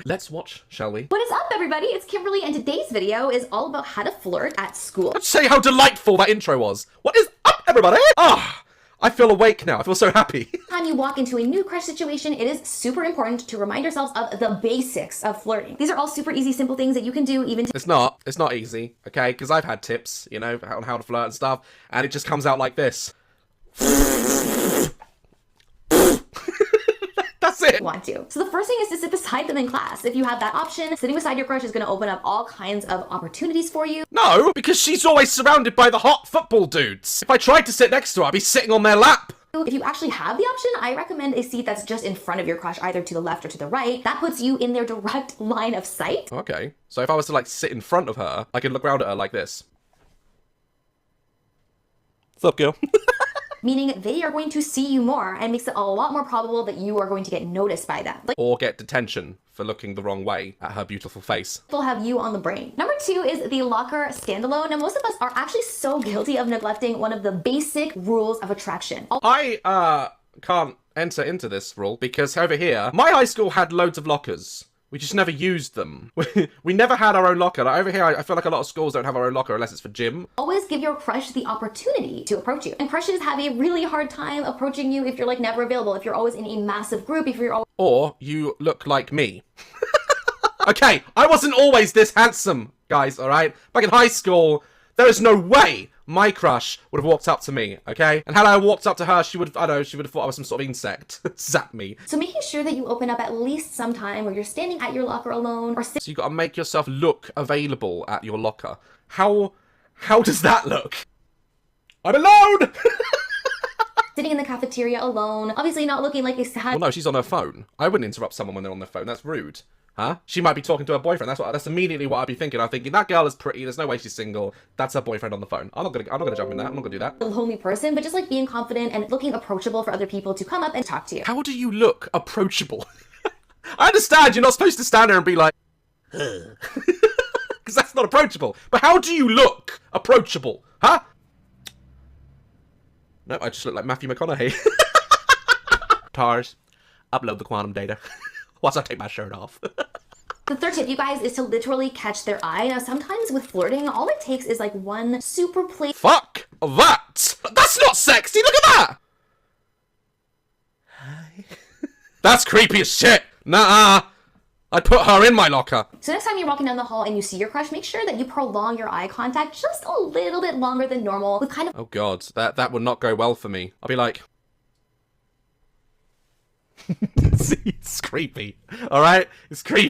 Let's watch, shall we? What is up, everybody? It's Kimberly, and today's video is all about how to flirt at school. Let's say how delightful that intro was. What is up, everybody? I feel awake now. I feel so happy. Time you walk into a new crush situation, it is super important to remind yourselves of the basics of flirting. These are all super easy, simple things that you can do even It's not easy, okay? Because I've had tips, you know, on how to flirt and stuff, and it just comes out like this. That's it. want to. So the first thing is to sit beside them in class. If you have that option, sitting beside your crush is going to open up all kinds of opportunities for you. No, because she's always surrounded by the hot football dudes. If I tried to sit next to her, I'd be sitting on their lap. If you actually have the option, I recommend a seat that's just in front of your crush, either to the left or to the right. That puts you in their direct line of sight. Okay, so if I was to like sit in front of her, I could look around at her like this. What's up, girl? Meaning they are going to see you more and makes it a lot more probable that you are going to get noticed by them. Like, Or get detention for looking the wrong way at her beautiful face. they'll have you on the brain. Number two is the locker standalone. Now, most of us are actually so guilty of neglecting one of the basic rules of attraction. I can't enter into this rule because over here, my high school had loads of lockers. We just never used them. We never had our own locker. Like over here, I feel like a lot of schools don't have our own locker unless it's for gym. Always give your crush the opportunity to approach you. And crushes have a really hard time approaching you if you're like never available, if you're always in a massive group, if you're always Or you look like me. Okay, I wasn't always this handsome, guys, alright? Back in high school, there is no way my crush would have walked up to me, okay? And had I walked up to her, she would have, I don't know, she would have thought I was some sort of insect. Zap me. So making sure that you open up at least some time where you're standing at your locker alone or So you gotta make yourself look available at your locker. How does that look? I'm alone! sitting in the cafeteria alone, obviously not looking like a sad Well, no, she's on her phone. I wouldn't interrupt someone when they're on their phone. That's rude. Huh? She might be talking to her boyfriend. That's immediately what I'd be thinking. I'm thinking, that girl is pretty. There's no way she's single. That's her boyfriend on the phone. I'm not gonna jump in that. I'm not gonna do that. lonely person, but just like being confident and looking approachable for other people to come up and talk to you. How do you look approachable? I understand you're not supposed to stand there and be like, because that's not approachable. But how do you look approachable? Huh? No, I just look like Matthew McConaughey. TARS, upload the quantum data. Once I take my shirt off. The third tip, you guys, is to literally catch their eye. Now, sometimes with flirting, all it takes is like one super play. Fuck that! That's not sexy! Look at that! Hi. That's creepy as shit! Nah, I'd put her in my locker. So next time you're walking down the hall and you see your crush, make sure that you prolong your eye contact just a little bit longer than normal with kind of Oh god, that would not go well for me. I'll be like... See, it's creepy. Alright? It's creepy.